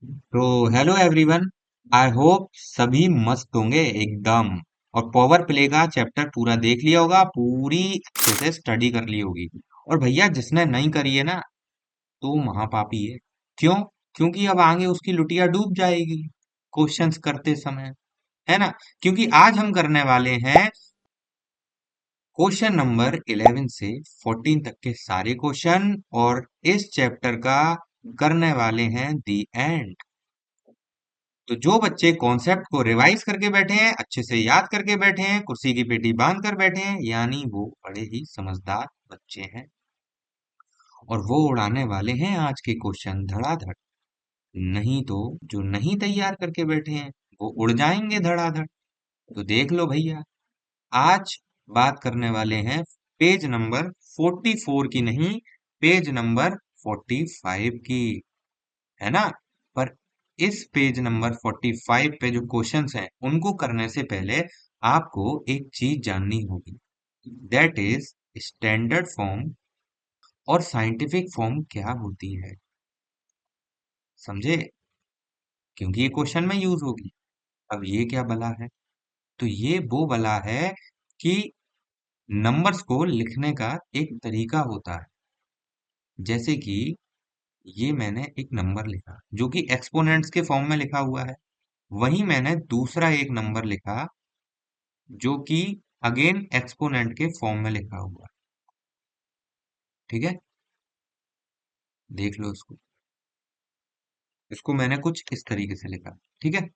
तो hello everyone. I hope सभी मस्त होंगे एकदम। और पावर प्ले का चैप्टर पूरा देख लिया होगा, पूरी अच्छे से स्टडी कर ली होगी। और भैया जिसने नहीं करी है ना, तो महापापी है। क्यों? क्योंकि अब आगे उसकी लुटिया डूब जाएगी क्वेश्चंस करते समय, है ना। क्योंकि आज हम करने वाले हैं क्वेश्चन नंबर 11 से 14 तक के सारे क्वेश्चन, और इस चैप्टर का करने वाले हैं दी एंड। तो जो बच्चे कॉन्सेप्ट को रिवाइज करके बैठे हैं, अच्छे से याद करके बैठे हैं, कुर्सी की पेटी बांध कर बैठे हैं, यानी वो बड़े ही समझदार बच्चे हैं। और वो उड़ाने वाले हैं आज के क्वेश्चन धड़ाधड़। नहीं तो जो नहीं तैयार करके बैठे हैं, वो उड़ जाएंगे धड़ाधड़। तो देख लो भैया, आज बात करने वाले हैं पेज नंबर 44 की नहीं, पेज नंबर 45 की, है ना। पर इस पेज नंबर 45 पे जो क्वेश्चंस हैं उनको करने से पहले आपको एक चीज जाननी होगी, दैट इज स्टैंडर्ड फॉर्म और साइंटिफिक फॉर्म क्या होती है। समझे? क्योंकि ये क्वेश्चन में यूज होगी। अब ये क्या बला है? तो ये वो बला है कि नंबर्स को लिखने का एक तरीका होता है। जैसे कि ये मैंने एक नंबर लिखा जो कि एक्सपोनेंट्स के फॉर्म में लिखा हुआ है, वहीं मैंने दूसरा एक नंबर लिखा जो कि अगेन एक्सपोनेंट के फॉर्म में लिखा हुआ है। ठीक है, देख लो इसको। इसको मैंने कुछ इस तरीके से लिखा। ठीक है।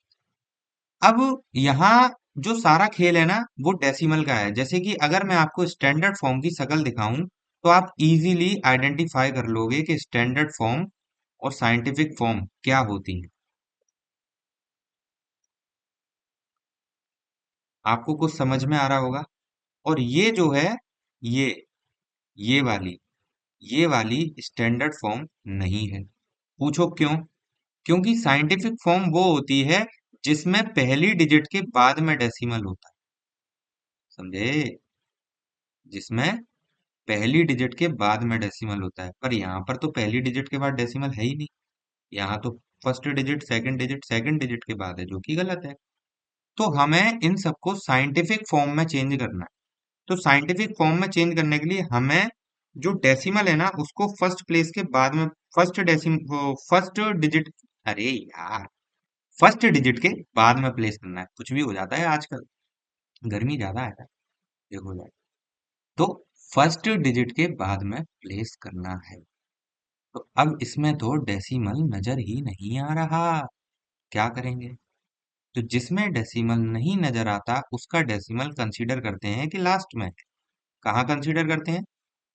अब यहाँ जो सारा खेल है ना, वो डेसिमल का है। जैसे कि अगर मैं आपको स्टैंडर्ड फॉर्म की शक्ल दिखाऊं, तो आप इजीली आइडेंटिफाई कर लोगे कि स्टैंडर्ड फॉर्म और साइंटिफिक फॉर्म क्या होती है। आपको कुछ समझ में आ रहा होगा। और ये जो है, ये ये वाली ये वाली स्टैंडर्ड फॉर्म नहीं है। पूछो क्यों? क्योंकि साइंटिफिक फॉर्म वो होती है जिसमें पहली डिजिट के बाद में डेसिमल होता है। समझे? जिसमें पहली डिजिट के बाद में डेसिमल होता है, पर यहाँ पर तो पहली डिजिट के बाद डेसिमल है ही नहीं। यहाँ तो फर्स्ट डिजिट सेकंड डिजिट के बाद है, जो कि गलत है। तो हमें इन सबको साइंटिफिक फॉर्म में चेंज करना है। तो साइंटिफिक फॉर्म में चेंज करने के लिए हमें जो डेसिमल है ना, उसको फर्स्ट प्लेस के बाद में, फर्स्ट डिजिट, अरे यार, फर्स्ट डिजिट के बाद में प्लेस करना है। कुछ भी हो जाता है आजकल, गर्मी ज्यादा है ना, ये हो जाए। तो फर्स्ट डिजिट के बाद में प्लेस करना है। तो अब इसमें तो डेसिमल नजर ही नहीं आ रहा, क्या करेंगे? तो जिसमें डेसिमल नहीं नजर आता उसका डेसिमल कंसीडर करते हैं कि लास्ट में। कहाँ कंसीडर करते हैं?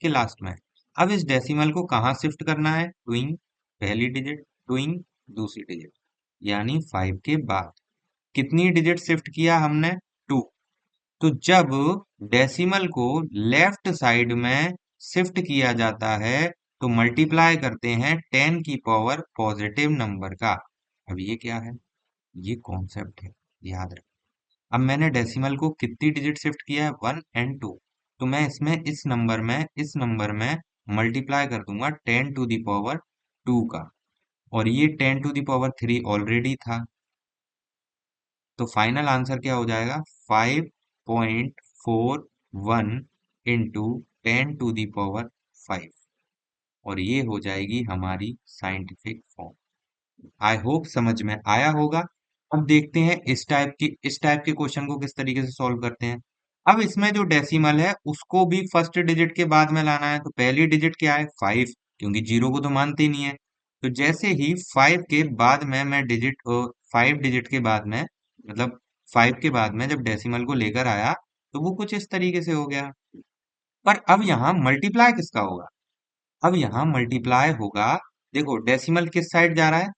कि लास्ट में। अब इस डेसिमल को कहाँ शिफ्ट करना है? टूइंग पहली डिजिट, टूइंग दूसरी डिजिट, यानी 5 के बाद। कितनी डिजिट शिफ्ट किया हमने? 2। तो जब डेसिमल को लेफ्ट साइड में शिफ्ट किया जाता है, तो मल्टीप्लाई करते हैं 10 की पावर पॉजिटिव नंबर का। अब ये क्या है? ये कॉन्सेप्ट है, याद रख। अब मैंने डेसिमल को कितनी डिजिट शिफ्ट किया है? 1 और 2। तो मैं इसमें इस नंबर में मल्टीप्लाई कर दूंगा 10 टू दी पावर 2 का। और ये 10 टू दी पावर 3 ऑलरेडी था। तो फाइनल आंसर क्या हो जाएगा? 5.41 इंटू 10 टू दी पावर 5। और ये हो जाएगी हमारी साइंटिफिक फॉर्म। आई होप समझ में आया होगा। अब देखते हैं इस टाइप के क्वेश्चन को किस तरीके से सॉल्व करते हैं। अब इसमें जो डेसिमल है उसको भी फर्स्ट डिजिट के बाद में लाना है। तो पहली डिजिट क्या है? 5, क्योंकि जीरो को तो मानते ही नहीं है। तो जैसे ही 5 के बाद में मैं डिजिट 5 डिजिट के बाद में, मतलब 5 के बाद में जब डेसिमल को लेकर आया, तो वो कुछ इस तरीके से हो गया। पर अब यहाँ मल्टीप्लाई किसका होगा? अब यहाँ मल्टीप्लाई होगा। देखो डेसिमल किस साइड जा रहा है?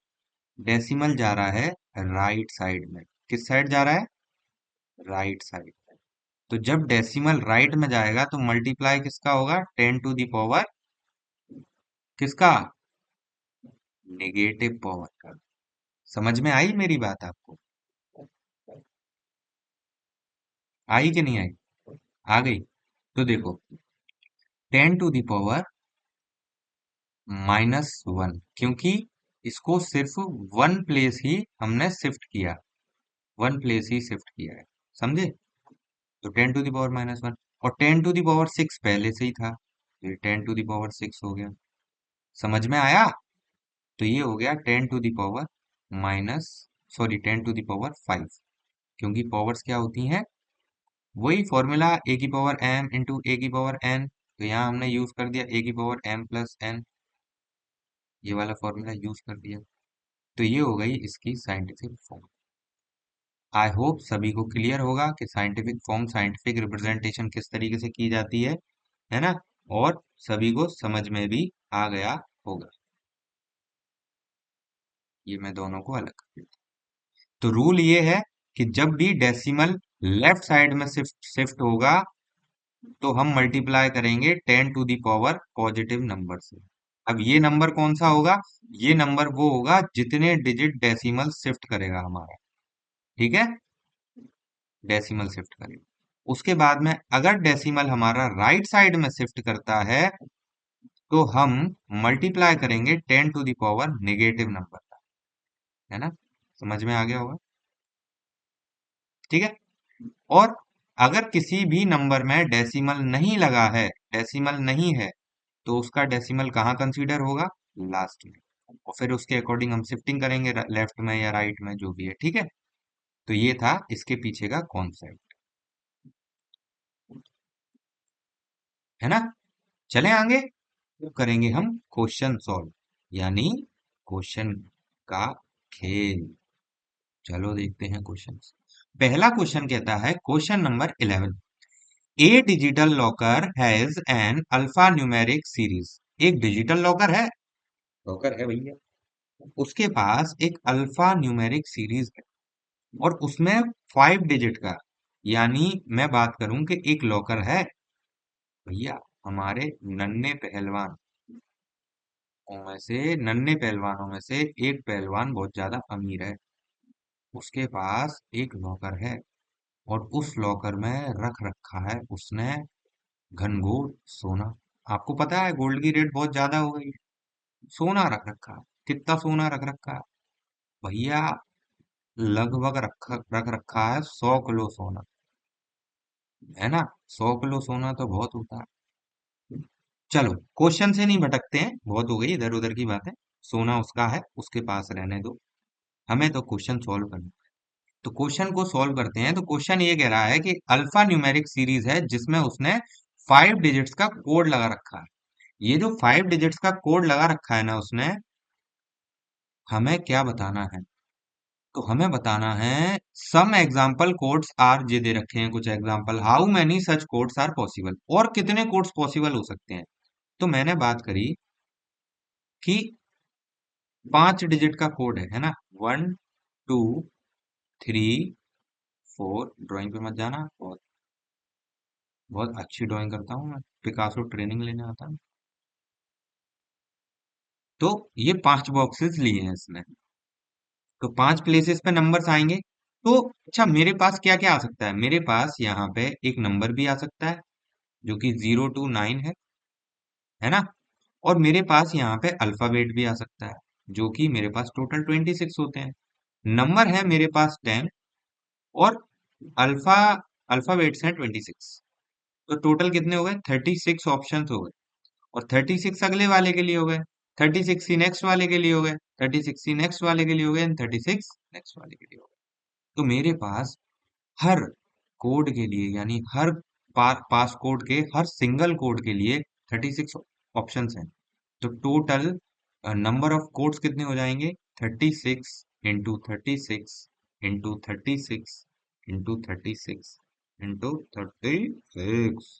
डेसिमल जा रहा है राइट साइड में। किस साइड जा रहा है? Right side. तो जब डेसिमल राइट में जाएगा तो मल्टीप्लाई किसका होगा? 10 टू दी पावर किसका? नेगेटिव पावर का। समझ में आई मेरी बात आपको? आई कि नहीं आई? आ गई। तो देखो, 10 टू दी पावर -1, क्योंकि इसको सिर्फ वन प्लेस ही हमने शिफ्ट किया, वन प्लेस ही शिफ्ट किया है, समझे? तो 10⁻⁻1 और 10⁻6 पहले से ही था, तो ये 10⁻6 हो गया। समझ में आया? तो ये हो गया 10⁻, माइनस, सॉरी 10⁻5, क्योंकि पावर्स क्या होती हैं, वही फॉर्मूला ए की पावर एम इंटू ए की पावर एन। तो यहाँ हमने यूज कर दिया ए की पावर एम प्लस एन, ये वाला फॉर्मूला यूज कर दिया। तो ये हो गई इसकी साइंटिफिक फॉर्म। आई होप सभी को क्लियर होगा कि साइंटिफिक फॉर्म, साइंटिफिक रिप्रेजेंटेशन किस तरीके से की जाती है ना? और सभी को समझ में भी आ गया होगा। ये मैं दोनों को अलग कर देता हूं। तो रूल ये है कि जब भी डेसिमल लेफ्ट साइड में शिफ्ट शिफ्ट होगा, तो हम मल्टीप्लाई करेंगे 10⁻, पॉजिटिव नंबर से। अब ये नंबर कौन सा होगा? ये नंबर वो होगा जितने डिजिट डेसिमल शिफ्ट करेगा हमारा, ठीक है? डेसिमल शिफ्ट करेगा। उसके बाद में अगर डेसिमल हमारा राइट साइड में शिफ्ट करता है, तो हम मल्टीप्लाई करेंगे 10⁻, नेगेटिव नंबर का, है ना? समझ में आ गया होगा, ठीक है? और अगर किसी भी नंबर में डेसिमल नहीं लगा है, डेसिमल नहीं है, तो उसका डेसिमल कहाँ कंसीडर होगा? लास्ट में। और फिर उसके अकॉर्डिंग हम शिफ्टिंग करेंगे लेफ्ट में या राइट में, जो भी है, ठीक है? तो ये था इसके पीछे का कॉन्सेप्ट, है ना? चलें आगे। तो करेंगे हम क्वेश्चन सॉल्व, यानी क्वेश्चन का खेल। चलो देखते हैं क्वेश्चन। पहला क्वेश्चन कहता है, question number 11, A digital locker has an alpha numeric series. एक डिजिटल लॉकर है भैया, उसके पास एक अल्फा न्यूमेरिक सीरीज है, और उसमें 5 डिजिट का, यानी मैं बात करूं कि एक लॉकर है भैया, हमारे नन्हे पहलवान नन्हे पहलवानों में से एक पहलवान बहुत ज्यादा अमीर है, उसके पास एक लॉकर है, और उस लॉकर में रख रखा है उसने घनघोर सोना। आपको पता है गोल्ड की रेट बहुत ज्यादा हो गई है, सोना रख रखा है। कितना सोना रख रखा है भैया? लगभग रख रखा है 100 किलो सोना, है ना? 100 किलो सोना तो बहुत होता है। चलो क्वेश्चन से नहीं भटकते हैं, बहुत हो गई इधर उधर की बातें। सोना उसका है, उसके पास रहने दो, हमें तो क्वेश्चन सॉल्व करना। तो क्वेश्चन को सॉल्व करते हैं। तो क्वेश्चन ये कह रहा है कि अल्फा न्यूमेरिक सीरीज है जिसमें उसने 5 डिजिट्स का कोड लगा रखा है। ये जो 5 डिजिट्स का कोड लगा रखा है ना उसने, हमें क्या बताना है? तो हमें बताना है सम एग्जाम्पल कोड्स आर, ये दे रखे हैं कुछ example, how many such codes are possible, और कितने कोड्स पॉसिबल हो सकते हैं। तो मैंने बात करी कि 5 डिजिट का कोड है ना? 1 2 3 4, ड्राइंग पे मत जाना, बहुत बहुत अच्छी ड्राइंग करता हूँ मैं, पिकासो ट्रेनिंग लेने आता हूँ। तो ये 5 बॉक्सेस लिए हैं इसने, तो 5 प्लेसेस पे नंबर्स आएंगे। तो अच्छा, मेरे पास क्या क्या आ सकता है? मेरे पास यहाँ पे एक नंबर भी आ सकता है जो कि 0 to 9 है ना? और मेरे पास यहाँ पे अल्फाबेट भी आ सकता है, जो कि मेरे पास टोटल 26 होते हैं। नंबर है मेरे पास 10, और अल्फा अल्फाबेट्स हैं 26। तो टोटल कितने हो गए? 36 ऑप्शन हो गए, और 36 अगले वाले के लिए हो गए, 36 ही नेक्स्ट वाले के लिए हो गए, 36 ही नेक्स्ट वाले के लिए हो गए, 36 नेक्स्ट वाले के लिए हो गए। तो मेरे पास हर कोड के लिए, यानी हर पास कोड के हर सिंगल कोड के लिए 36 ऑप्शंस हैं। तो टोटल नंबर ऑफ कोड्स कितने हो जाएंगे? 36 इंटू 36 इंटू 36 इंटू 36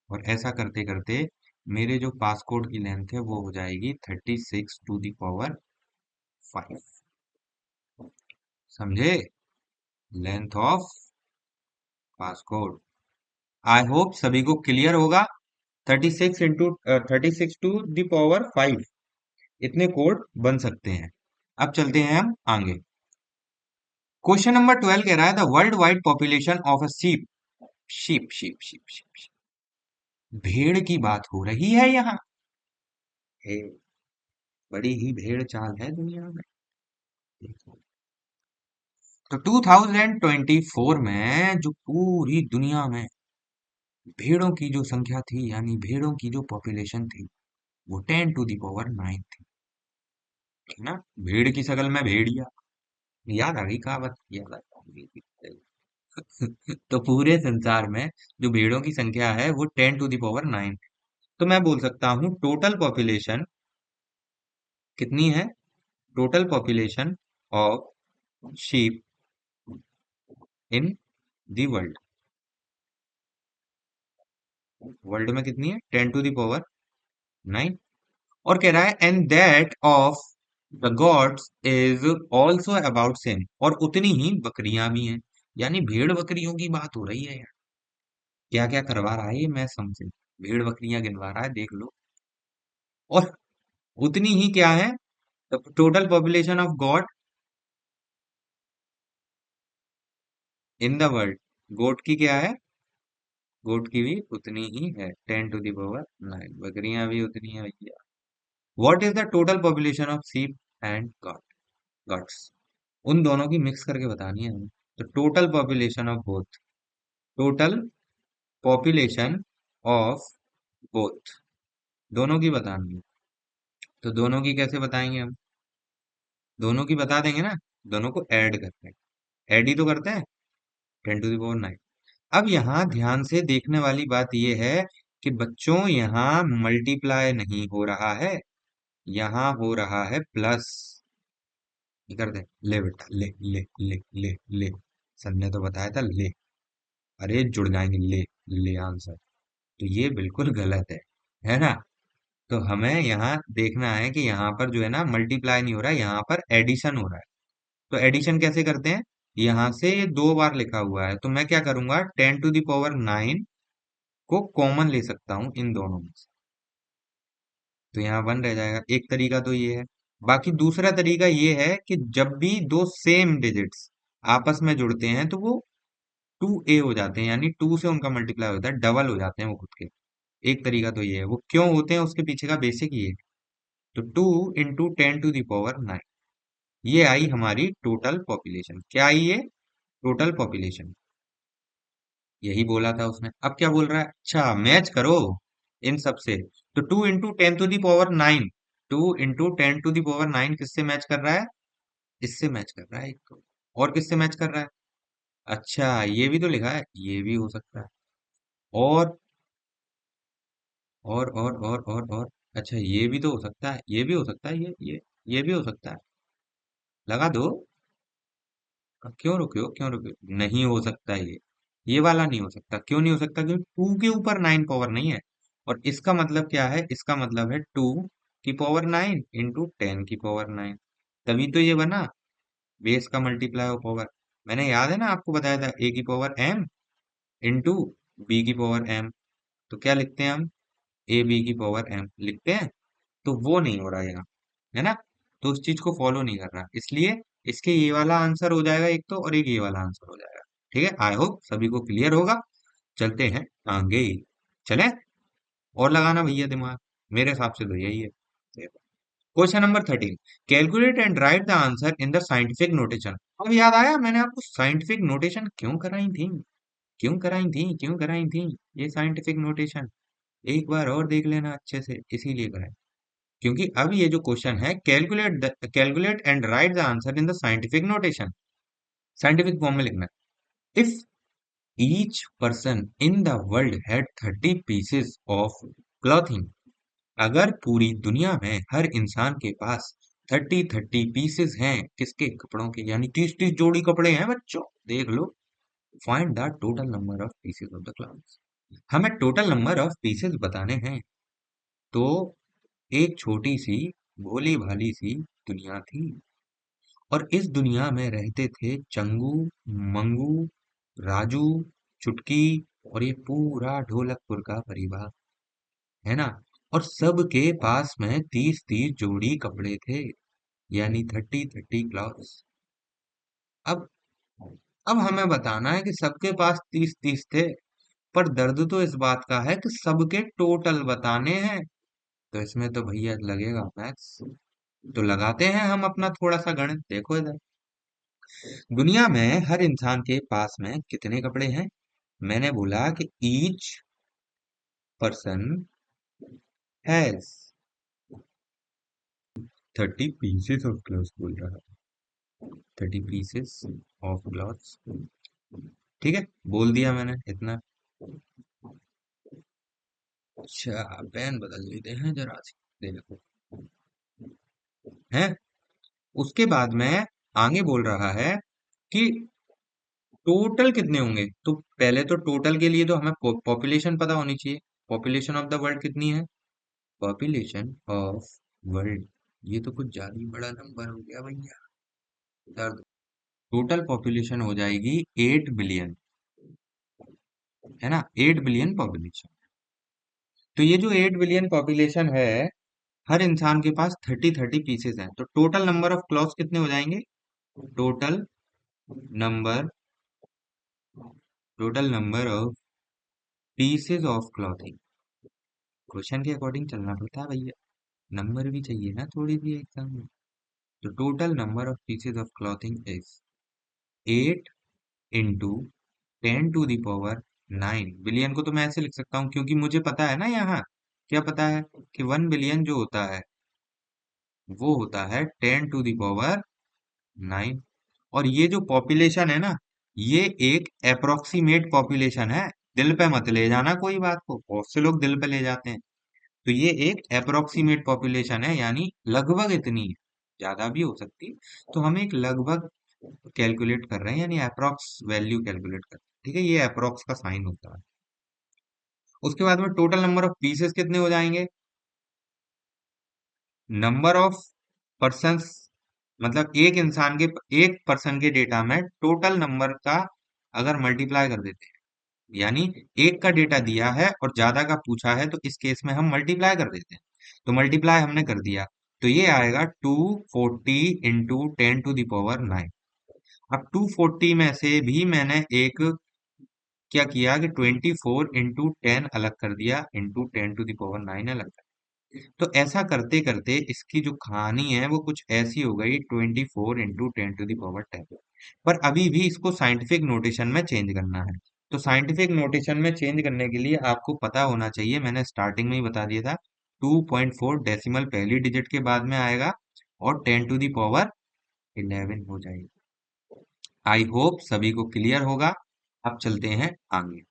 और ऐसा करते करते मेरे जो पास कोड की लेंथ है वो हो जाएगी 36⁵ समझे? Length of pass code. I hope सभी को क्लियर होगा। 36 टू दी पावर 5 इतने कोड बन सकते हैं। अब चलते हैं हम आगे। क्वेश्चन नंबर 12 कह रहा है, the world wide population of a sheep, sheep, भेड़ की बात हो रही है यहाँ। हे, बड़ी ही भेड़ चाल है दुनिया में। तो 2024 में जो पूरी दुनिया में भेड़ों की जो संख्या थी, यानी भेड़ों की जो पॉपुलेशन थी, वो 10 to the power 9 थी। ठीक ना? भेड़ की शकल में भेड़िया। याद आ गई कहावत, याद आ गई। तो पूरे संसार में जो भेड़ों की संख्या है वो 10 to the power 9। तो मैं बोल सकता हूँ टोटल पॉपुलेशन कितनी है? Total population of sheep in the world, world में कितनी है? 10 to the power 9। और कह रहा है and that of the gods is also about same, और उतनी ही बकरियां भी हैं। यानी भेड़ बकरियों की बात हो रही है यार। क्या क्या करवा रहा है ये मैं समझे, भेड़ बकरियां गिनवा रहा है, देख लो। और उतनी ही क्या है? Total population of god in the world, goat की क्या है? गोट की भी उतनी ही है, 10 to the power 9। बकरियां भी उतनी है भैया। What is the total population of सीप एंड गॉट, गॉट्स? उन दोनों की मिक्स करके बतानी है हमें। तो total population of both, total population of both, दोनों की बतानी है। तो दोनों की कैसे बताएंगे हम? दोनों की बता देंगे ना, दोनों को ऐड करते हैं। ऐड ही तो करते हैं, 10 to the power 9। अब यहाँ ध्यान से देखने वाली बात यह है कि बच्चों यहाँ मल्टीप्लाई नहीं हो रहा है, यहाँ हो रहा है प्लस। ये कर दे, ले बेटा ले ले ले ले ले, सर ने तो बताया था ले। अरे जुड़ जाएंगे, ले ले आंसर। तो ये बिल्कुल गलत है ना? तो हमें यहाँ देखना है कि यहाँ पर जो है ना मल्टीप्लाई नहीं हो रहा है, यहाँ पर एडिशन हो रहा है। तो एडिशन कैसे करते हैं? यहाँ से ये 2 बार लिखा हुआ है, तो मैं क्या करूंगा, 10 to the power 9 को कॉमन ले सकता हूँ इन दोनों में से। तो यहाँ 1 रह जाएगा। एक तरीका तो ये है। बाकी दूसरा तरीका ये है कि जब भी दो सेम डिजिट्स आपस में जुड़ते हैं तो वो 2a हो जाते हैं, यानी 2 से उनका मल्टीप्लाई होता है, डबल हो जाते हैं वो खुद के। एक तरीका तो ये है। वो क्यों होते हैं उसके पीछे का बेसिक ये है। तो 2 into 10 to the power 9, ये आई हमारी टोटल पॉपुलेशन। क्या आई ये? Total population. यही बोला था उसने। अब क्या बोल रहा है? अच्छा मैच करो इन सब से। तो 2 into 10 to the power 9, 2 into 10 to the power 9 किससे मैच कर रहा है? इससे मैच कर रहा है एक तो। और किससे मैच कर रहा है? अच्छा ये भी तो लिखा है, ये भी हो सकता है। और और अच्छा ये भी तो हो सकता है, ये भी हो सकता है, ये भी हो सकता है। लगा दो। अब क्यों रुके हो, क्यों रुके हो? नहीं हो सकता ये वाला नहीं हो सकता। क्यों नहीं हो सकता? क्योंकि 2 के ऊपर 9 पावर नहीं है। और इसका मतलब क्या है? इसका मतलब है 2 की पावर 9 into 10 की पावर 9। तभी तो ये बना बेस का मल्टीप्लाई ऑफ पावर। मैंने याद है ना आपको बताया था, a की पावर m इंटू b की पावर m। तो क्या लिखते हैं हम? ab की पावर m लिखते हैं। तो वो नहीं हो रहा यहाँ, है ना? तो उस चीज को फॉलो नहीं कर रहा, इसलिए इसके ये वाला आंसर हो जाएगा एक तो, और एक ये वाला आंसर हो जाएगा। ठीक है, आई होप सभी को क्लियर होगा। चलते हैं आगे। चले, और लगाना भैया दिमाग। मेरे हिसाब से तो यही है। Question number 13, calculate and right the answer in the scientific notation. अब याद आया मैंने आपको साइंटिफिक नोटेशन क्यों कराई थी, क्यों कराई थी, क्यों कराई थी? ये साइंटिफिक नोटेशन एक बार और देख लेना अच्छे से, इसीलिए कराई। क्योंकि अब ये जो क्वेश्चन है, calculate and right the answer in the scientific notation, scientific form में लिखना है। If each person in the world had 30 pieces of clothing, अगर पूरी दुनिया में हर इंसान के पास 30 पीसेस हैं, किसके? कपड़ों के, यानी 30 जोड़ी कपड़े हैं बच्चों, देख लो। Find the total number of pieces of the clothes, हमें टोटल नंबर ऑफ पीसेस बताने हैं। तो एक छोटी सी भोली भाली सी दुनिया थी, और इस दुनिया में रहते थे चंगू, मंगू, राजू, चुटकी, और ये पूरा ढोलकपुर का परिवार, है ना? और सबके पास में 30 30 जोड़ी कपड़े थे, यानी 30 30 क्लॉथ्स। अब अब हमें बताना है कि सबके पास 30 30 थे, पर दर्द तो इस बात का है कि सबके टोटल बताने हैं। तो इसमें तो भैया लगेगा मैथ्स। तो लगाते हैं हम अपना थोड़ा सा गणित। देखो इधर, दुनिया में हर इंसान के पास में कितने कपड़े हैं? मैंने बोला कि each person has 30 pieces of clothes, बोल रहा है 30 पीसेस ऑफ क्लॉथ्स। ठीक है, बोल दिया मैंने इतना। अच्छा, पेन बदल लेते हैं जरा सी। देखो है, उसके बाद में आगे बोल रहा है कि टोटल कितने होंगे। तो पहले तो टोटल के लिए तो हमें पॉपुलेशन पता होनी चाहिए। पॉपुलेशन ऑफ द वर्ल्ड कितनी है? पॉपुलेशन ऑफ वर्ल्ड, ये तो कुछ ज्यादा ही बड़ा नंबर हो गया भैया। दर्द। टोटल पॉपुलेशन हो जाएगी 8 बिलियन, है ना, 8 बिलियन पॉपुलेशन। तो ये जो 8 बिलियन पॉपुलेशन है, हर इंसान के पास 30 30 पीसेस हैं, तो टोटल नंबर ऑफ क्लॉथ्स कितने हो जाएंगे? Total number total number of pieces of clothing. Question के अकॉर्डिंग चलना पड़ता है भैया, नंबर भी चाहिए ना थोड़ी सी एग्जाम में। तो total number of pieces of clothing is 8 × 10⁻⁹ billion को तो मैं ऐसे लिख सकता हूँ, क्योंकि मुझे पता है ना यहाँ क्या पता है, कि 1 बिलियन जो होता है वो होता है 10⁻⁹ और ये जो पॉपुलेशन है ना, ये एक अप्रोक्सीमेट पॉपुलेशन है। दिल पे मत ले जाना कोई बात को, बहुत से लोग दिल पे ले जाते हैं। तो ये एक अप्रोक्सीमेट पॉपुलेशन है, यानी लगभग इतनी है, ज्यादा भी हो सकती है। तो हम एक लगभग कैलकुलेट कर रहे हैं, यानी अप्रोक्स वैल्यू कैलकुलेट कर रहे हैं। ठीक है, ये अप्रोक्स का साइन होता है। उसके बाद में टोटल नंबर ऑफ पीसेस कितने हो जाएंगे? नंबर ऑफ पर्सन्स, मतलब एक पर्सन के डेटा में टोटल नंबर का अगर मल्टीप्लाई कर देते हैं, यानी एक का डेटा दिया है और ज्यादा का पूछा है, तो इस केस में हम मल्टीप्लाई कर देते हैं। तो मल्टीप्लाई हमने कर दिया, तो ये आएगा 240 × 10⁻⁹ अब 240 में से भी मैंने एक क्या किया कि 24 × 10 अलग कर दिया, इंटू 10⁻⁹ अलग कर दिया। तो ऐसा करते करते इसकी जो कहानी है वो कुछ ऐसी हो गई, 24 × 10⁻⁰ पर अभी भी इसको साइंटिफिक नोटेशन में चेंज करना है। तो साइंटिफिक नोटेशन में चेंज करने के लिए आपको पता होना चाहिए, मैंने स्टार्टिंग में ही बता दिया था, 2.4 डेसिमल पहली डिजिट के बाद में आएगा और 10⁻11 हो जाएगी। आई होप सभी को क्लियर होगा। अब चलते हैं आगे।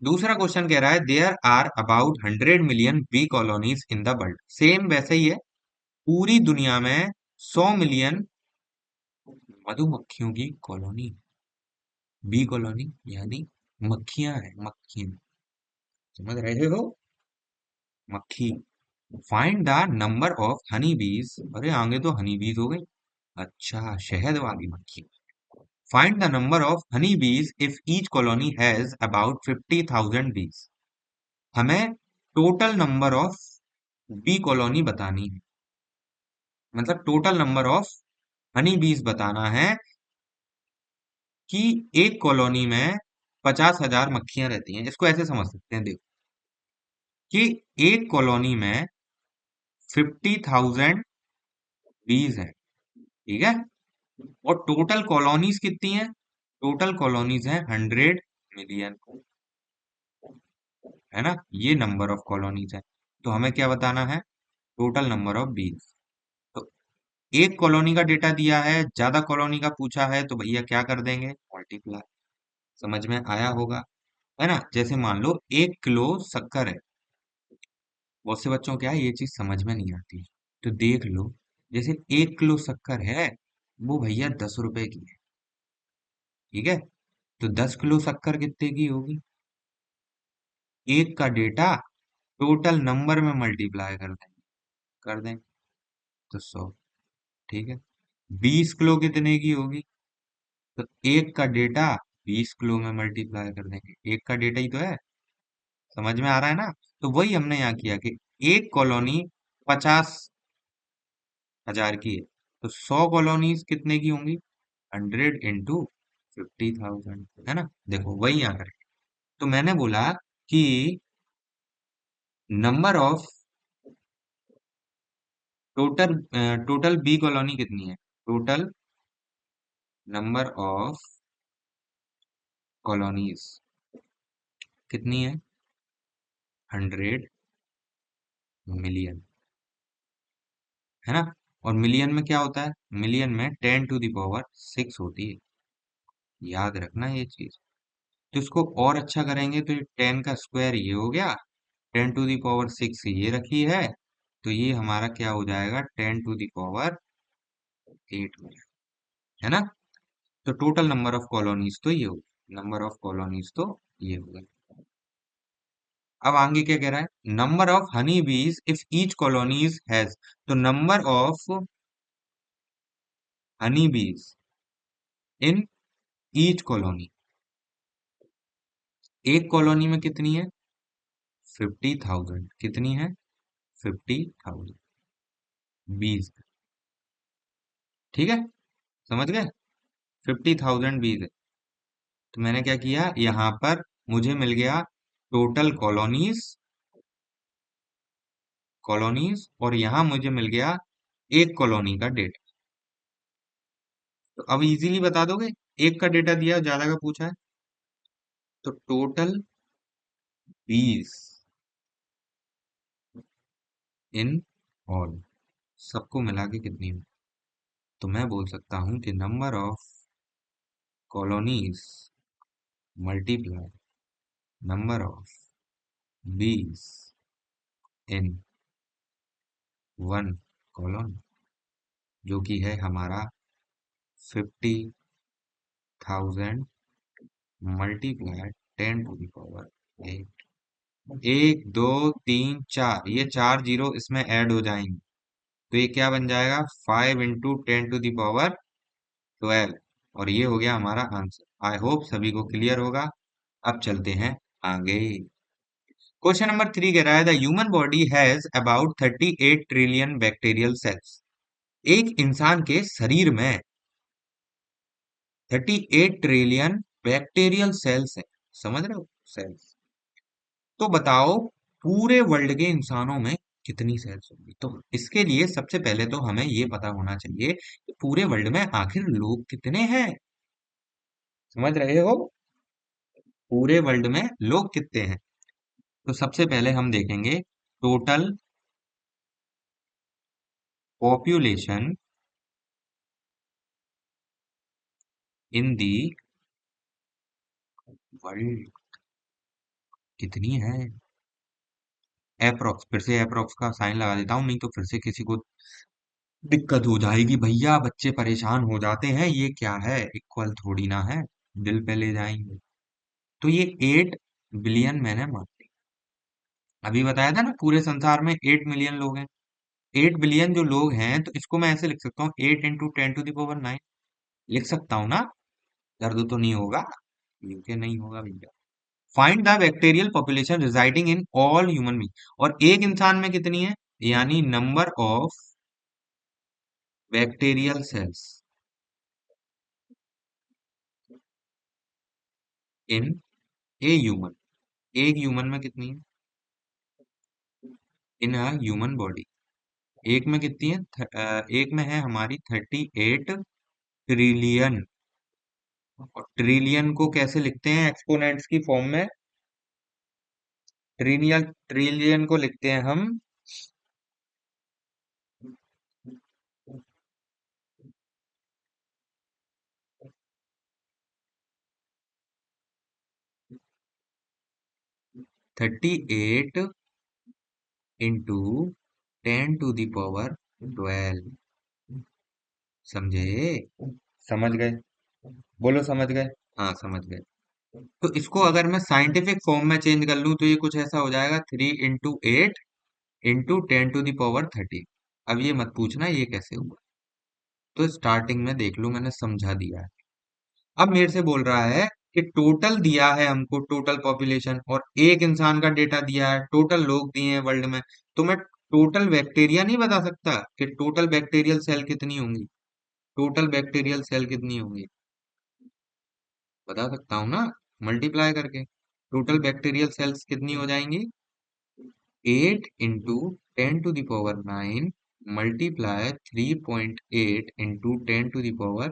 दूसरा क्वेश्चन कह रहा है, there are about 100 million bee colonies in the world. Same वैसे ही है, पूरी दुनिया में 100 मिलियन मधुमक्खियों की कॉलोनी, बी कॉलोनी यानी मक्खियां हैं, मक्खियां, समझ रहे हो, मक्खी। Find the number of honey बीज, अरे आगे तो हनी बीज हो गई, अच्छा शहद वाली मक्खी। Find the number of honey bees if each colony has about 50,000 bees. हमें total number of bee colony बतानी है, मतलब टोटल नंबर ऑफ हनी बीज बताना है कि एक कॉलोनी में 50,000 मक्खियां रहती हैं। इसको ऐसे समझ सकते हैं, देखो कि एक कॉलोनी में 50,000 बीज है, ठीक है, और टोटल कॉलोनीज कितनी है? टोटल कॉलोनीज है 100 मिलियन, है ना, ये नंबर ऑफ कॉलोनीज है। तो हमें क्या बताना है? टोटल नंबर ऑफ बीज। तो एक कॉलोनी का डेटा दिया है, ज्यादा कॉलोनी का पूछा है, तो भैया क्या कर देंगे? मल्टीप्लाई। समझ में आया होगा, है ना। जैसे मान लो 1 किलो शक्कर है, बहुत से बच्चों को क्या है ये चीज समझ में नहीं आती। तो देख लो, जैसे 1 किलो शक्कर है, वो भैया 10 रुपए की है, ठीक है। तो 10 किलो शक्कर कितने की होगी? एक का डेटा टोटल नंबर में मल्टीप्लाई कर दें तो 100, ठीक है। 20 किलो कितने की होगी? तो एक का डेटा 20 किलो में मल्टीप्लाई कर देंगे, एक का डेटा ही तो है, समझ में आ रहा है ना। तो वही हमने यहाँ किया कि एक कॉलोनी 50,000 की है, तो 100 कॉलोनीज कितने की होंगी? 100 × 50,000, है ना। देखो वही यहाँ करें, तो मैंने बोला कि number of total total bee colony कितनी है? टोटल नंबर ऑफ कॉलोनीज कितनी है? 100 मिलियन, है ना? और मिलियन में क्या होता है? मिलियन में 10⁶ होती है। याद रखना ये चीज। तो इसको और अच्छा करेंगे तो ये 10 का स्क्वायर ये हो गया, 10⁶ ये रखी है, तो ये हमारा क्या हो जाएगा? 10⁸ है ना? तो टोटल नंबर ऑफ कॉलोनीज तो ये हो, नंबर ऑफ कॉलोनीज तो ये हो गए। अब आगे क्या कह रहा है? Number of honey bees if each colonies has, तो नंबर ऑफ हनी बीज इन ईच कॉलोनी, एक कॉलोनी में कितनी है? 50,000। कितनी है? 50,000 बीज। ठीक है, समझ गए? 50,000 बीज है। तो मैंने क्या किया यहाँ पर, मुझे मिल गया टोटल कॉलोनीज, कॉलोनीज, और यहाँ मुझे मिल गया एक कॉलोनी का डेटा। तो अब इजीली बता दोगे? एक का डेटा दिया, ज्यादा का पूछा है, तो टोटल बीज इन ऑल, सबको मिला के कितनी हुई? तो मैं बोल सकता हूं कि number of colonies multiply number of बीज इन वन कॉलोनी, जो कि है हमारा 50,000 मल्टीप्लाई 10⁸8। एक, दो, तीन, चार, ये चार जीरो इसमें ऐड हो जाएंगे, तो ये क्या बन जाएगा? 5 × 10⁻12। और ये हो गया हमारा आंसर। आई होप सभी को क्लियर होगा। अब चलते हैं आगे। क्वेश्चन नंबर 3 कह रहा है the human body has about 38 trillion bacterial cells. एक इंसान के शरीर में 38 ट्रिलियन बैक्टीरियल सेल्स है। समझ रहे हो? सेल्स। तो बताओ पूरे वर्ल्ड के इंसानों में कितनी सेल्स होंगी? तो इसके लिए सबसे पहले तो हमें ये पता होना चाहिए कि पूरे वर्ल्ड में आखिर लोग कितने हैं। समझ रहे हो? पूरे वर्ल्ड में लोग कितने हैं? तो सबसे पहले हम देखेंगे total population in the world कितनी है। अप्रोक्स, फिर से अप्रोक्स का साइन लगा देता हूं, नहीं तो फिर से किसी को दिक्कत हो जाएगी। भैया बच्चे परेशान हो जाते हैं, ये क्या है, इक्वल थोड़ी ना है, दिल पे ले जाएंगे। तो ये 8 बिलियन मैंने मान ली। अभी बताया था ना पूरे संसार में 8 मिलियन लोग हैं। 8 बिलियन जो लोग हैं, तो इसको मैं ऐसे लिख सकता हूँ, 8 × 10⁹ लिख सकता हूँ ना? दर्द तो नहीं होगा? यूके नहीं होगा भैया। Find the bacterial population residing in all human being, और एक इंसान में कितनी है? यानी number of bacterial cells in a human, एक ह्यूमन में कितनी है? इन अ ह्यूमन बॉडी, एक में कितनी है? एक में है हमारी 38 ट्रिलियन। और ट्रिलियन को कैसे लिखते हैं एक्सपोनेंट्स की फॉर्म में? ट्रिलियन, ट्रिलियन को लिखते हैं हम 38 × 10⁻12। समझे? समझ गए? बोलो समझ गए? हाँ समझ गए। तो इसको अगर मैं साइंटिफिक फॉर्म में चेंज कर लूं तो ये कुछ ऐसा हो जाएगा, 3 × 8 × 10⁻13। अब ये मत पूछना ये कैसे हुआ, तो स्टार्टिंग में देख लो मैंने समझा दिया है। अब मेरे से बोल रहा है कि टोटल दिया है हमको, टोटल पॉपुलेशन, और एक इंसान का डेटा दिया है, टोटल लोग दिए हैं वर्ल्ड में। तो मैं टोटल बैक्टीरिया नहीं बता सकता कि टोटल बैक्टीरियल सेल कितनी होंगी? टोटल बैक्टीरियल सेल कितनी होंगी बता सकता हूँ ना, मल्टीप्लाई करके। टोटल बैक्टीरियल सेल्स कितनी हो जाएंगी? 8 × 10⁻9 multiply 3.8 into 10 to the power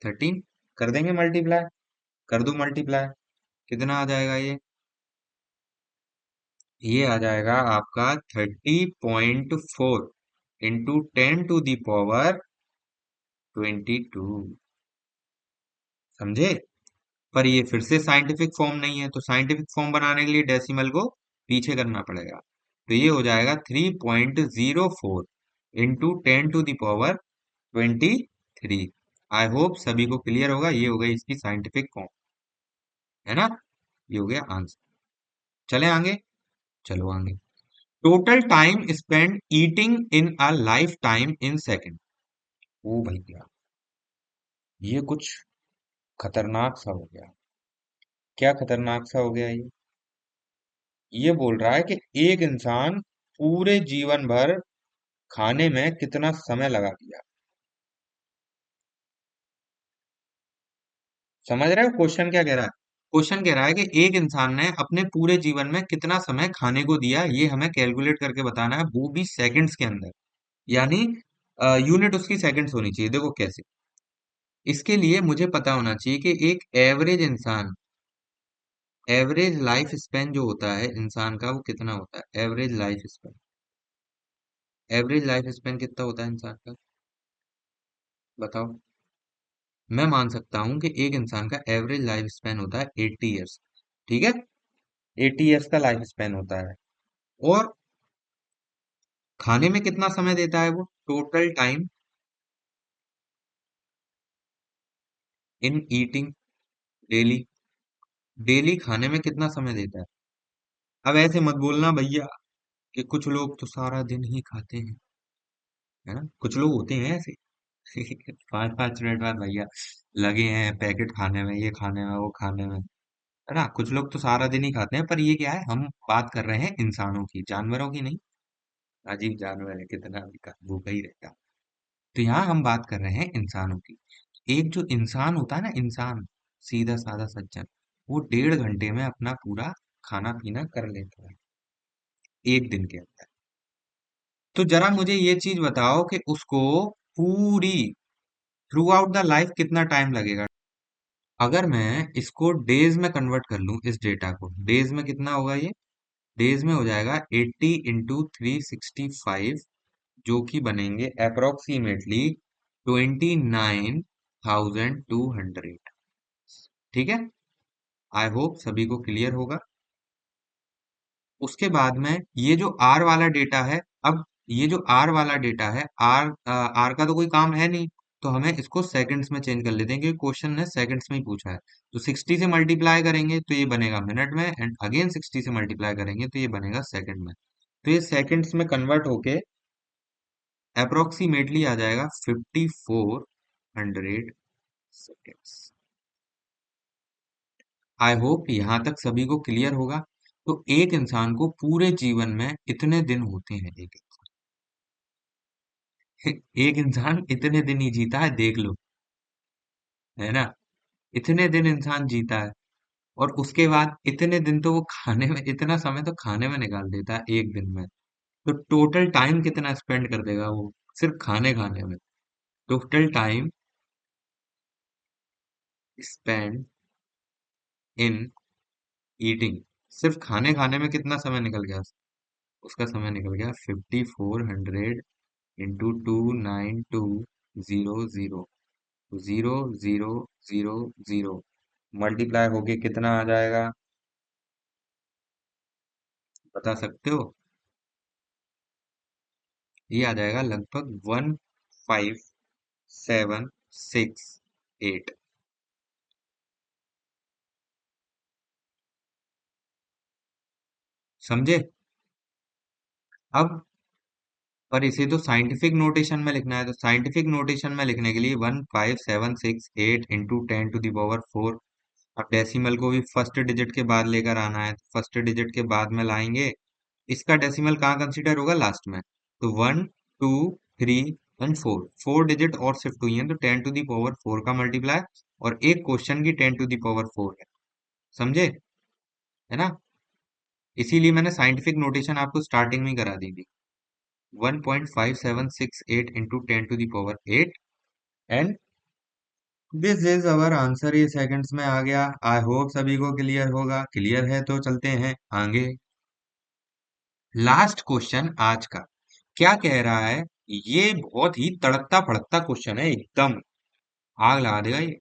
13। कर देंगे मल्टीप्लाई, कर दो मल्टीप्लाई, कितना आ जाएगा ये आ जाएगा आपका 30.4 इंटू 10 to the power 22। समझे? पर ये फिर से साइंटिफिक फॉर्म नहीं है, तो साइंटिफिक फॉर्म बनाने के लिए डेसिमल को पीछे करना पड़ेगा। तो ये हो जाएगा 3.04 into 10 to the power 23। I hope सभी को क्लियर होगा, ये हो गई इसकी साइंटिफिक फॉर्म, है ना? ये हो गया आंसर। चले आगे, चलो आगे। Total time spend eating in a lifetime in second. ओ भैया, ये कुछ खतरनाक सा हो गया। क्या खतरनाक सा हो गया ये बोल रहा है कि एक इंसान पूरे जीवन भर खाने में कितना समय लगा दिया। समझ रहे हो क्वेश्चन क्या कह रहा है? क्वेश्चन कह रहा है कि एक इंसान ने अपने पूरे जीवन में कितना समय खाने को दिया, ये हमें कैलकुलेट करके बताना है, वो भी सेकंड्स के अंदर। यानी यूनिट उसकी सेकंड्स होनी चाहिए। देखो कैसे, इसके लिए मुझे पता होना चाहिए कि एक एवरेज इंसान, एवरेज लाइफ स्पेन जो होता है इंसान का, वो कितना होता है? Average life span, average life span कितना होता है इंसान का, बताओ। मैं मान सकता हूं कि एक इंसान का एवरेज लाइफ स्पेन होता है 80 ईयर्स। ठीक है, 80 ईयर्स का लाइफ स्पेन होता है। और खाने में कितना समय देता है वो? Total time in eating daily, daily खाने में कितना समय देता है? अब ऐसे मत बोलना भैया कि कुछ लोग तो सारा दिन ही खाते हैं, है ना? कुछ लोग होते हैं ऐसे 5-5 मिनट बाद भैया लगे हैं पैकेट खाने में, ये खाने में, वो खाने में, है ना? कुछ लोग तो सारा दिन ही खाते हैं। पर ये क्या है, हम बात कर रहे हैं इंसानों की, जानवरों की नहीं। अजीब जानवर है, कितना भी भूखा ही रहता। तो यहाँ हम बात कर रहे हैं इंसानों की। एक जो इंसान होता है ना, इंसान सीधा साधा सज्जन, वो 1.5 घंटे में अपना पूरा खाना पीना कर लेता है, एक दिन के अंदर। तो जरा मुझे ये चीज बताओ कि उसको पूरी थ्रू आउट द लाइफ कितना टाइम लगेगा। अगर मैं इसको डेज में कन्वर्ट कर लूं, इस डेटा को डेज में कितना होगा ये? डेज में हो जाएगा 80 इंटू 365, जो कि बनेंगे अप्रोक्सीमेटली 29,200। ठीक है, आई होप सभी को क्लियर होगा। उसके बाद में ये जो आर वाला डेटा है, अब ये जो आर वाला डेटा है, आर का तो कोई काम है नहीं, तो हमें इसको सेकंड्स में चेंज कर लेते हैं, क्योंकि क्वेश्चन ने सेकंड्स में ही पूछा है। तो 60 से मल्टीप्लाई करेंगे तो ये बनेगा मिनट में, एंड अगेन 60 से मल्टीप्लाई करेंगे तो ये बनेगा सेकंड में। तो ये सेकंड्स में कन्वर्ट होके अप्रोक्सीमेटली आ जाएगा 5400 सेकेंड्स। आई होप यहाँ तक सभी को क्लियर होगा। तो एक इंसान को पूरे जीवन में इतने दिन होते हैं, एक इंसान इतने दिन ही जीता है, देख लो, है ना? इतने दिन इंसान जीता है, और उसके बाद इतने दिन तो वो खाने में, इतना समय तो खाने में निकाल देता है एक दिन में। तो टोटल टाइम कितना स्पेंड कर देगा वो सिर्फ खाने खाने में? टोटल टाइम स्पेंड इन ईटिंग, सिर्फ खाने खाने में कितना समय निकल गया? उसका समय निकल गया 5400 इंटू 29200, 0000, मल्टीप्लाई होके कितना आ जाएगा, बता सकते हो? ये आ जाएगा लगभग 15768। समझे? अब पर इसे तो साइंटिफिक नोटेशन में लिखना है, तो साइंटिफिक नोटेशन में लिखने के लिए 15768 इंटू 10 to the power 4। अब डेसिमल को भी फर्स्ट डिजिट के बाद लेकर आना है, तो फर्स्ट डिजिट के बाद में लाएंगे। इसका डेसिमल कहाँ कंसीडर होगा? लास्ट में। तो 1, 2, 3 एंड 4, 4 डिजिट और शिफ्ट हुई हैं, तो 10 to the power 4 का मल्टीप्लाई, और एक क्वेश्चन की 10 to the power 4 है। समझे? है ना? इसीलिए मैंने साइंटिफिक नोटेशन आपको स्टार्टिंग में ही करा दी थी। 1.5768 into 10⁸ 8 and this is our answer. ये सेकंड्स में आ गया। आई होप सभी को क्लियर होगा। क्लियर है तो चलते हैं आगे। लास्ट क्वेश्चन आज का क्या कह रहा है। ये बहुत ही तड़कता फड़कता क्वेश्चन है, एकदम आग लगा देगा ये।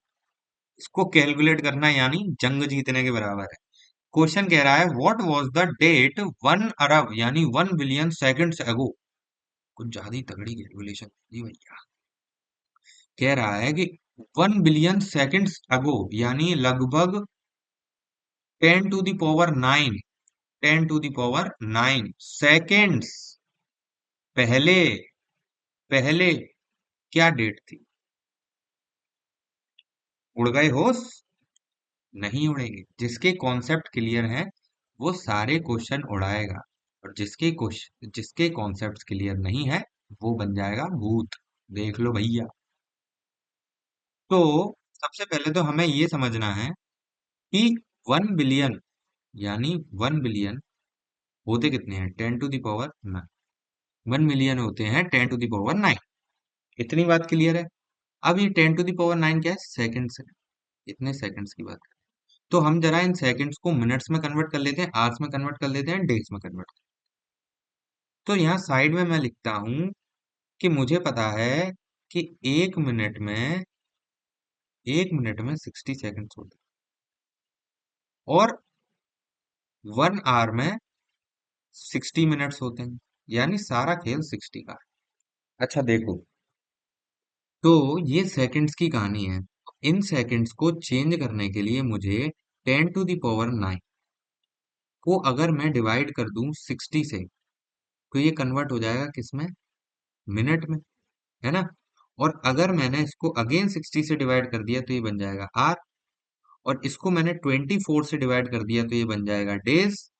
इसको कैलकुलेट करना यानी जंग जीतने के बराबर है। क्वेश्चन कह रहा है व्हाट वाज द डेट 1 अरब यानी 1 बिलियन सेकंड्स अगो। कुछ ज्यादा ही तगड़ी कैलकुलेशन जी भैया। कह रहा है कि 1 बिलियन सेकंड्स अगो यानी लगभग 10⁹ 9, 10⁹ 9 सेकेंड्स पहले, पहले क्या डेट थी। उड़ गए होश? नहीं उड़ेंगे। जिसके कॉन्सेप्ट क्लियर है वो सारे क्वेश्चन उड़ाएगा, और जिसके कॉन्सेप्ट क्लियर नहीं है वो बन जाएगा भूत। देख लो भैया। तो सबसे पहले तो हमें ये समझना है कि 1 बिलियन यानी 1 बिलियन होते कितने हैं, 10⁹9। 1 मिलियन होते हैं 10⁹9। इतनी बात क्लियर है। अब ये 10⁹9 क्या है, सेकंड्स है। इतने सेकंड्स की बात है। तो हम जरा इन सेकंड्स को मिनट्स में कन्वर्ट कर लेते हैं, आवर्स में कन्वर्ट कर लेते हैं, डेज में कन्वर्ट। तो यहाँ साइड में मैं लिखता हूं कि मुझे पता है कि 1 मिनट में 60 सेकंड्स होते हैं, और 1 आवर में 60 मिनट्स होते हैं, यानी सारा खेल 60 का है। अच्छा देखो, तो ये सेकंड्स की कहानी है। इन सेकंड्स को चेंज करने के लिए मुझे 10⁹9 को अगर मैं डिवाइड कर दूं 60 से, तो ये कन्वर्ट हो जाएगा किसमें, मिनट में, है ना। और अगर मैंने इसको अगेन 60 से डिवाइड कर दिया तो ये बन जाएगा आर। और इसको मैंने 24 से डिवाइड कर दिया तो ये बन जाएगा डेज।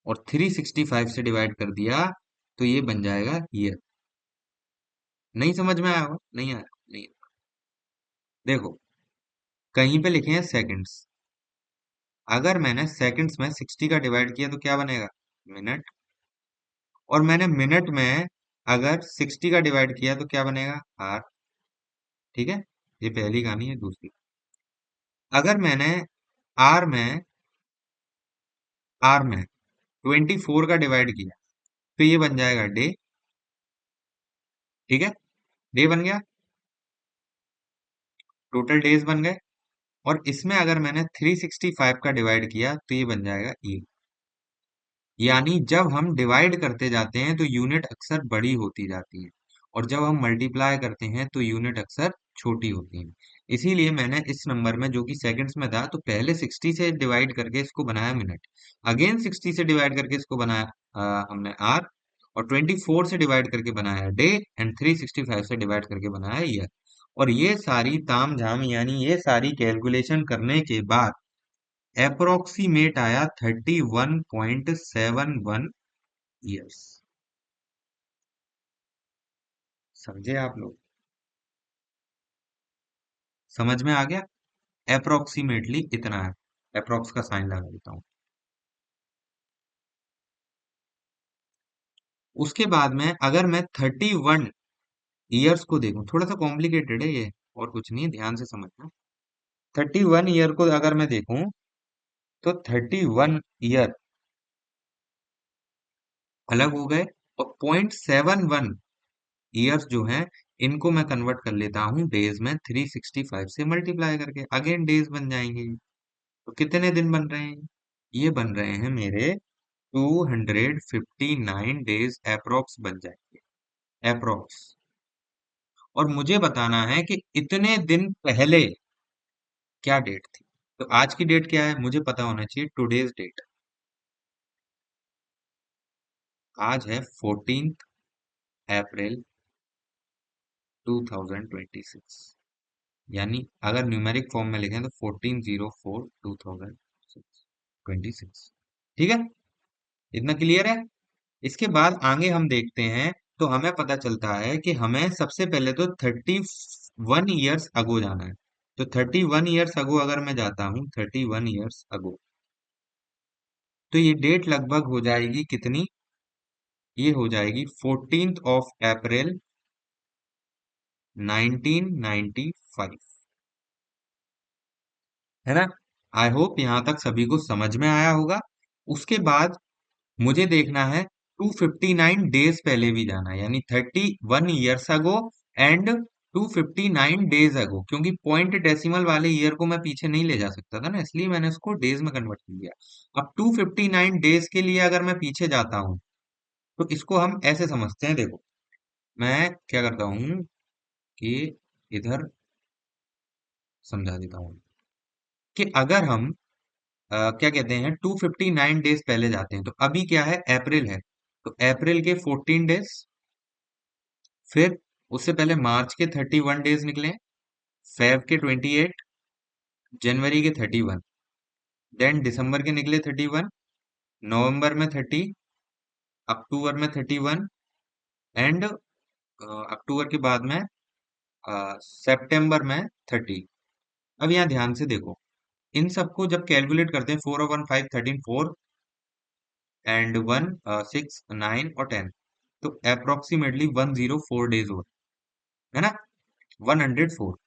और 365 से डिवाइड कर दिया तो ये बन जाएगा ईयर। नहीं समझ में आया होगा, नहीं आया, नहीं आया। देखो, कहीं पे लिखे हैं सेकंड्स। अगर मैंने सेकंड्स में 60 का डिवाइड किया तो क्या बनेगा, मिनट। और मैंने मिनट में अगर 60 का डिवाइड किया तो क्या बनेगा, आर। ठीक है, ये पहली कहानी है। दूसरी, अगर मैंने आर में आर में 24 का डिवाइड किया तो ये बन जाएगा डे। ठीक है, डे बन गया, टोटल डेज बन गए। और इसमें अगर मैंने 365 का डिवाइड किया तो ये बन जाएगा ईयर। यानी जब हम डिवाइड करते जाते हैं तो यूनिट अक्सर बड़ी होती जाती है, और जब हम मल्टीप्लाई करते हैं तो यूनिट अक्सर छोटी होती है। इसीलिए मैंने इस नंबर में जो कि सेकंड्स में था, तो पहले 60 से डिवाइड करके इसको बनाया मिनट, अगेन 60 से डिवाइड करके इसको बनाया हमने आर, और 24 से डिवाइड करके बनाया डे, एंड 365 से डिवाइड करके बनाया ईयर। और ये सारी ताम झाम यानी ये सारी कैलकुलेशन करने के बाद अप्रोक्सीमेट आया 31.71 ईयर्स। समझे आप लोग? समझ में आ गया? अप्रोक्सीमेटली इतना है। अप्रोक्स का साइन लगा देता हूं। उसके बाद में अगर मैं 31 ईयर्स को देखूं, थोड़ा सा कॉम्प्लिकेटेड है ये, और कुछ नहीं है, ध्यान से समझना। 31 ईयर को अगर मैं देखूं तो 31 ईयर अलग हो गए, और 0.71 ईयर्स जो हैं इनको मैं कन्वर्ट कर लेता हूँ डेज में, 365 से मल्टीप्लाई करके अगेन डेज बन जाएंगे। तो कितने दिन बन रहे हैं, ये बन रहे हैं मेरे 259 डेज अप्रोक्स बन जाएंगे, अप्रोक्स। और मुझे बताना है कि इतने दिन पहले क्या डेट थी। तो आज की डेट क्या है, मुझे पता होना चाहिए टुडेज डेट। आज है 14 अप्रैल 2026। यानी अगर न्यूमेरिक फॉर्म में लिखें तो 14/04/2026। ठीक है, इतना क्लियर है। इसके बाद आगे हम देखते हैं, तो हमें पता चलता है कि हमें सबसे पहले तो 31 ईयर्स अगो जाना है। तो 31 ईयर्स अगो अगर मैं जाता हूँ, 31 ईयर्स अगो, तो ये डेट लगभग हो जाएगी कितनी, ये हो जाएगी 14 अप्रैल 1995, है ना। आई होप यहाँ तक सभी को समझ में आया होगा। उसके बाद मुझे देखना है 259 डेज पहले भी जाना है, यानी 31 years ago and 259 days ago, क्योंकि पॉइंट डेसिमल वाले ईयर को मैं पीछे नहीं ले जा सकता था ना, इसलिए मैंने उसको डेज में कन्वर्ट कर दिया। अब 259 डेज के लिए अगर मैं पीछे जाता हूँ तो इसको हम ऐसे समझते हैं, देखो मैं क्या करता हूँ कि इधर समझा देता हूँ कि अगर हम क्या कहते हैं 259 डेज पहले जाते हैं, तो अभी क्या है, अप्रैल है, तो अप्रैल के 14 डेज, फिर उससे पहले मार्च के 31 डेज निकले, फेब के 28, जनवरी के 31, देन दिसंबर के निकले 31, नवंबर में 30, अक्टूबर में 31, एंड अक्टूबर के बाद में सितंबर में 30। अब यहाँ ध्यान से देखो, इन सबको जब कैलकुलेट करते हैं, 4 और 1 5 13 4 एंड 1 6 9 और 10, तो अप्रोक्सीमेटली 104 डेज हो, है ना, 104।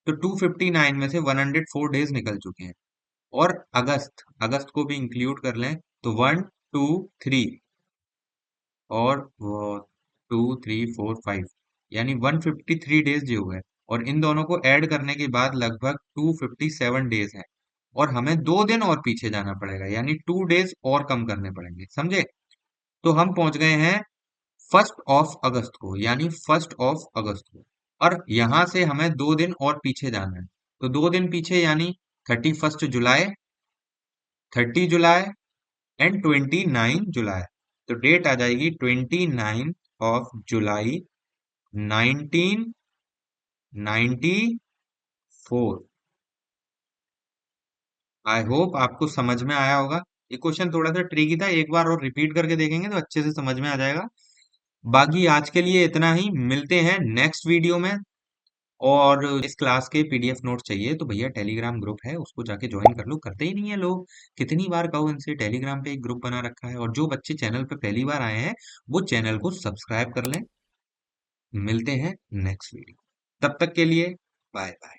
तो 259 में से 104 डेज निकल चुके हैं। और अगस्त अगस्त को भी इंक्लूड कर लें तो 1 2 3 और 2 3 4 5, यानी 153 डेज जो हुए, और इन दोनों को ऐड करने के बाद लगभग 257 डेज है। और हमें 2 दिन और पीछे जाना पड़ेगा, यानी 2 डेज और कम करने पड़ेंगे, समझे। तो हम पहुंच गए हैं 1 अगस्त को, यानी 1 अगस्त को। और यहां से हमें 2 दिन और पीछे जाना है, तो 2 दिन पीछे यानी 31 जुलाई, 30 जुलाई एंड 29 जुलाई। तो डेट आ जाएगी 29 जुलाई 1994। आई होप आपको समझ में आया होगा। ये क्वेश्चन थोड़ा सा ट्रिकी था, एक बार और रिपीट करके देखेंगे तो अच्छे से समझ में आ जाएगा। बाकी आज के लिए इतना ही, मिलते हैं नेक्स्ट वीडियो में। और इस क्लास के पीडीएफ नोट चाहिए तो भैया टेलीग्राम ग्रुप है, उसको जाके ज्वाइन कर लो, करते ही नहीं है लोग। कितनी बार कहो इनसे, टेलीग्राम पे एक ग्रुप बना रखा है, और जो बच्चे चैनल पे पहली बार आए हैं वो चैनल को सब्सक्राइब कर लें। मिलते हैं नेक्स्ट वीडियो, तब तक के लिए बाय बाय।